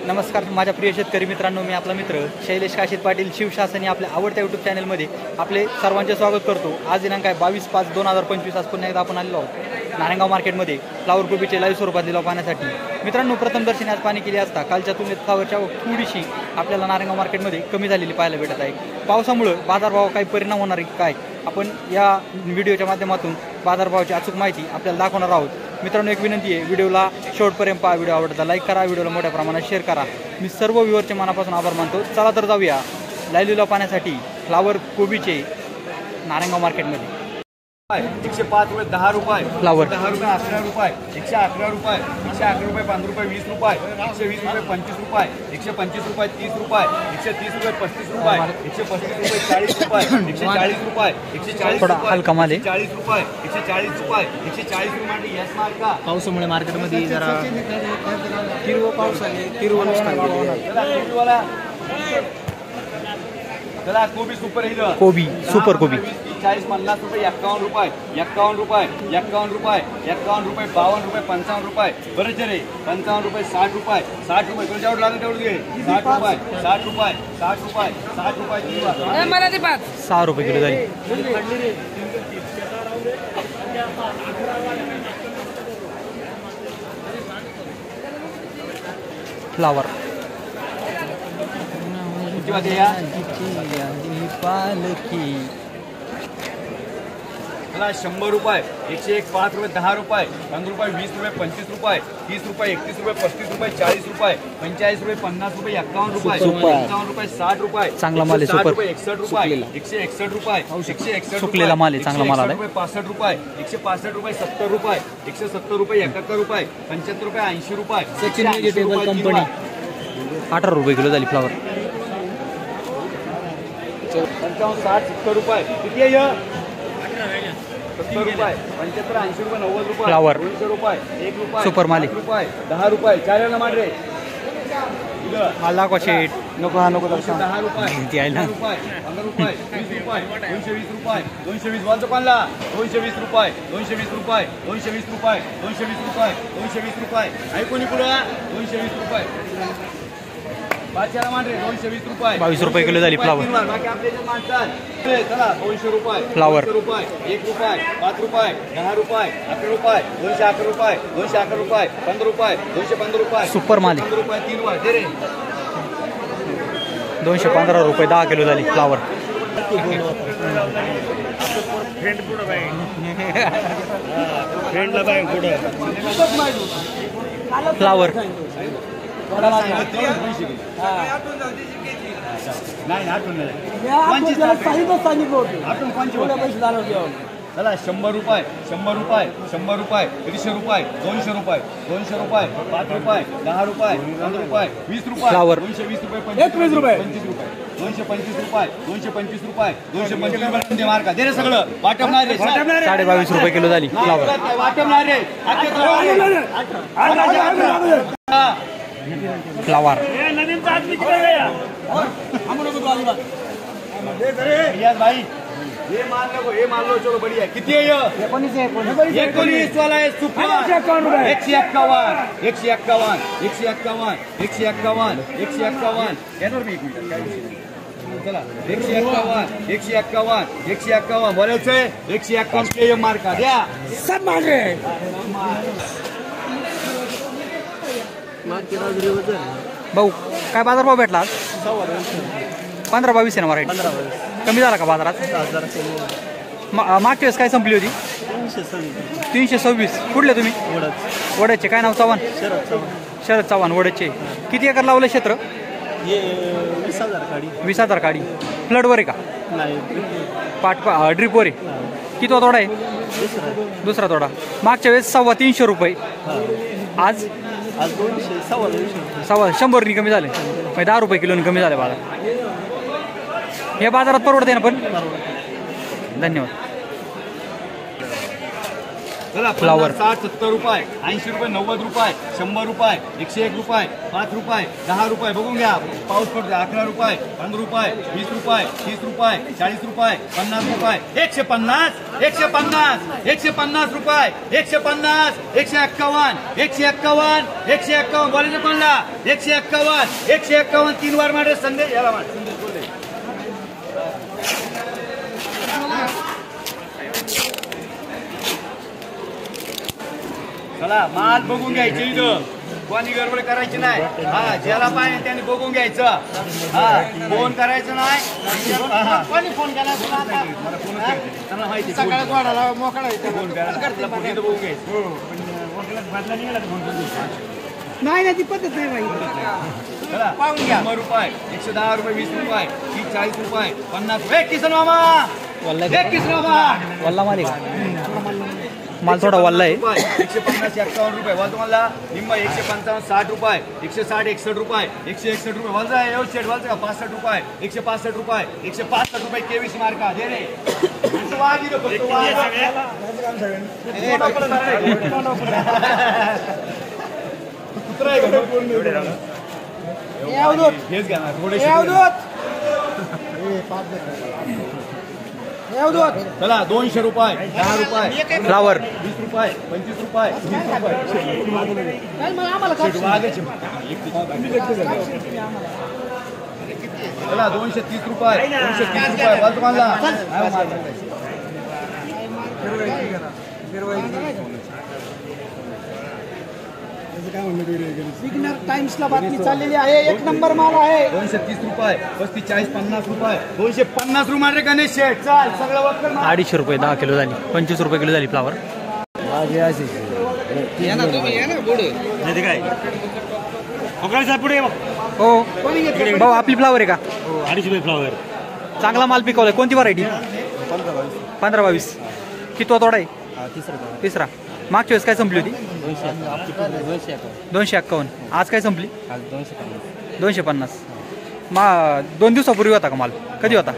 नमस्कार माझ्या प्रिय शेतकरी मित्रांनो, मी आपला मित्र शैलेश काशीद पाटील शिवशासन या आपल्या आवडत्या यूट्यूब चॅनलमध्ये आपले सर्वांचे स्वागत करतो। आज दिनांक आहे 22/5/2025। आज पुन्हा एकदा आपण आलेलो आहोत नारायणगाव मार्केटमध्ये फ्लावर कोबीचे लाईव्ह स्वरूपात लिलाव पाहण्यासाठी। मित्रांनो, प्रथम दर्शनी आज पाणी केली असता कालच्या तुलनेत फ्लावरच्या थोडीशी आपल्याला नारायणगाव मार्केटमध्ये कमी झालेली पाहायला भेटत आहे। पावसामुळे बाजारभाव काही परिणाम होणार आहे काय, आपण या व्हिडिओच्या माध्यमातून बाजारभावाची अचूक माहिती आपल्याला दाखवणार आहोत। मित्रांनो, एक विनंती आहे, व्हिडिओला शेवटपर्यंत पहा। व्हिडिओ आवडता लाईक करा, व्हिडिओला मोठ्या प्रमाणात शेअर करा। मी सर्व व्ह्यूअरचे मनापासून आभार मानतो। चला तर जाऊया लाईव्ह लिलाव पाहण्यासाठी फ्लावर कोबीचे नारायणगाव मार्केटमध्ये। 105 रुपये 10 रुपये फ्लावर 10 रुपये 11 रुपये 111 रुपये 111 रुपये 5 रुपये 20 रुपये 120 रुपये 25 रुपये 125 रुपये 30 रुपये 130 रुपये 35 रुपये 135 रुपये 40 रुपये 140 रुपये 140 थोडा हलका माल आहे। 40 रुपये 140 रुपये 140 रुपये यस मार्का। पावसामुळे मार्केटमध्ये जरा हिरवं पाऊस आहे, हिरवं चला कोबी सुपर हिरो कोबी सुपर कोबी 40 50 रुपये 51 रुपये 51 रुपये 51 रुपये 51 रुपये 52 रुपये 55 रुपये बरेच रे 55 रुपये 60 रुपये 60 रुपये तुला जेवढं लागेल तेवढं घे 60 रुपये 60 रुपये 60 रुपये 60 रुपये मला ते 6 रुपये किलो जाईल। फ्लावर पालकी मला 100 रुपये 101 5 रुपये 10 रुपये 15 रुपये 20 रुपये 25 रुपये 30 रुपये 31 रुपये 35 रुपये 40 रुपये 45 रुपये 50 रुपये 51 रुपये 51 रुपये 60 रुपये चांगला माल आहे सुपर 61 रुपये 161 रुपये 161 सुकलेला माल आहे, चांगला माल आहे। 65 रुपये 165 रुपये 70 रुपये 170 रुपये 71 रुपये 75 रुपये 80 रुपये सचिन व्हेजिटेबल कंपनी 18 रुपये किलो झाली फ्लावर। 55 60 70 रुपये किती आहे 70 रुपये 75 80 रुपये 90 रुपये फ्लावर 200 रुपये 1 रुपये सुपर माल रुपये 10 रुपये 4 ना मार रे माल दाखवा शेट नको हा नको 10 रुपये किती आहे ना 15 रुपये 20 रुपये 220 रुपये 220 वाजता पाला 220 रुपये 220 रुपये 220 रुपये 220 रुपये 220 रुपये ऐकून पुढे 220 रुपये 220 रुपये 22 रुपये किलो झाली फ्लावर। बाकी आपले चला 200 रुपये फ्लावर 1 रुपये 1 रुपये 5 रुपये 10 रुपये 11 रुपये 211 रुपये 211 रुपये 15 रुपये 215 रुपये सुपर माल 15 रुपये 3 रुपये दे रे 215 रुपये 10 किलो झाली फ्लावर। फ्लावर नाही आठवण चला 100 रुपये 100 रुपये 100 रुपये 150 रुपये 200 रुपये 200 रुपये 5 रुपये 10 रुपये 15 रुपये 20 रुपये फ्लावर 220 रुपये 25 रुपये 225 रुपये 225 रुपये 225 रुपये मार्का दे रे सगळं वाटवणार रे 22.5 रुपये किलो झाली फ्लावर। वाटवणार रे फ्लावर भाई ये मान लो चलो बढ़िया किती आहे 19 वाला आहे सुपर 151 151 151 151 151 येणार मी एक मिनिट काय चला 151 151 151 बोलायचंय 151 के मार्का द्या सब मार रे भाऊ काय बाजारभाव भेटला आज? 15-22 आहे ना मराठी कमी झाला का बाजारात? मागच्या वेळेस काय संपली होती? 326 कुठले तुम्ही? वड्याचे काय नाव? चव्हाण शरद चव्हाण वड्याचे। किती एकर लावलं क्षेत्र? 20,000 काडी फ्लडवर आहे का? पाट ड्रिपवर आहे। किती तोडा आहे? दुसरा तोडा। मागच्या वेळेस 350 रुपये आज 100 कमी झाले 10 रुपये किलोनी कमी झाले बाजार। हे बाजारात परवडते ना पण? धन्यवाद। चला फ्लावर 60 70 रुपये 80 रुपये 90 रुपये 100 रुपये 101 रुपये 5 रुपये 10 रुपये बघून घ्या पाऊस पडतो 11 रुपये 15 रुपये 20 रुपये 30 रुपये 40 रुपये 50 रुपये 150 150 150 रुपये 150 151 151 151 बोलायचं कोणला 151 151 3 वार मारे संदेश याला मार संदेश बोलले चला माल बघून घ्यायचे इथं कोणी गडबड करायची नाही हा ज्याला पाहिजे त्यांनी बघून घ्यायचं हा फोन करायचं नाही कोणी फोन केला त्यांना माहिती सकाळी वाढायला मोकळा फोन करायला बघून घ्यायचं नाही ना ती पद्धत नाही बाई पाहून घ्या 100 रुपये 110 रुपये 20 रुपये 30 40 रुपये 50 रुपये किसन मामा किसन मामा वल्ला माल आहे का? माल थोडा वल्ला आहे 150 51 रुपये वाल तुम्हाला निम्मा 155 60 रुपये 160 61 रुपये 161 रुपये वाल जाय शेट वाल का 65 रुपये 165 रुपये 165 रुपये केवीस मार्का दे रे वागी रे फक्त कुत्रा आहे का कोण यावदोत हेच घ्या ना थोडे यावदोत यावदोत चला 200 रुपये 10 रुपये फ्लावर 20 रुपये 25 रुपये 30 रुपये काय मग आम्हाला काय चला 230 रुपये 230 रुपये वाल तुम्हाला सिग्नल टाइम्सला बातमी चाललेली आहे 1 नंबर माल आहे 230 रुपये 35 40 50 रुपये 250 रुपये रे गणेश शेठ चाल सगळं वक्कर 250 रुपये 10 किलो झाली 25 रुपये किलो झाली फ्लावर पुढे हो भाऊ आपली फ्लावर आहे का 250 रुपये फ्लावर चांगला माल पिकवलाय कोणती व्हरायटी 15-22 किती तोडा आहे तिसरा मागच्या वेळेस काय संपली होती 251 आज काय संपली 250 2 दिवसापूर्वी होता का माल कधी होता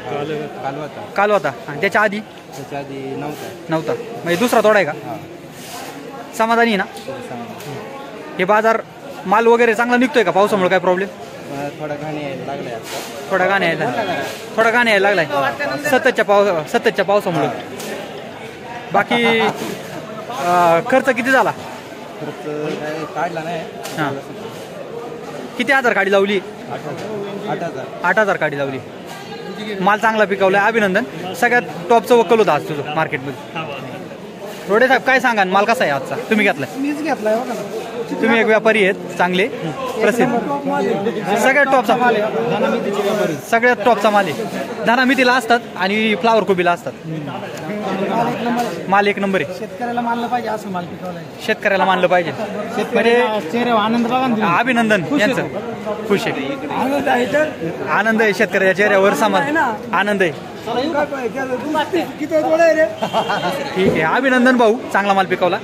काल होता आणि त्याच्या आधी नव्हता म्हणजे दुसरा तोडा आहे का समाधानी आहे ना हे बाजार माल वगैरे चांगला निघतोय का पावसामुळे काय प्रॉब्लेम थोडा घाण यायला लागलाय सततच्या पावसामुळे बाकी खर्च किती झाला काढला नाही हां किती हजार गाडी लावली 8,000 गाडी लावली माल चांगला पिकवलाय अभिनंदन सगळ्यात टॉपचं वक्कल होतं आज तुझं मार्केटमध्ये रोडे साहेब काय सांगा माल कसा आहे आजचा तुम्ही घेतलाय मीच घेतलाय तुम्ही एक व्यापारी आहेत चांगले प्रसिद्ध सगळ्यात टॉपचा माल आहे सगळ्यात टॉपचा माल आहे धना मितीला असतात आणि फ्लावर कोबीला असतात माल एक नंबर आहे शेतकऱ्याला मानलं पाहिजे असं माल पिकवलाय शेतकऱ्याला मानलं पाहिजे म्हणजे चेहऱ्यावर आनंद बघा ना अभिनंदन यांचं खुश आहे आनंद आहे तर आनंद आहे शेतकऱ्याच्या चेहऱ्यावर समाज आनंद आहे किती थोडं आहे रे ठीक आहे अभिनंदन भाऊ चांगला माल पिकवला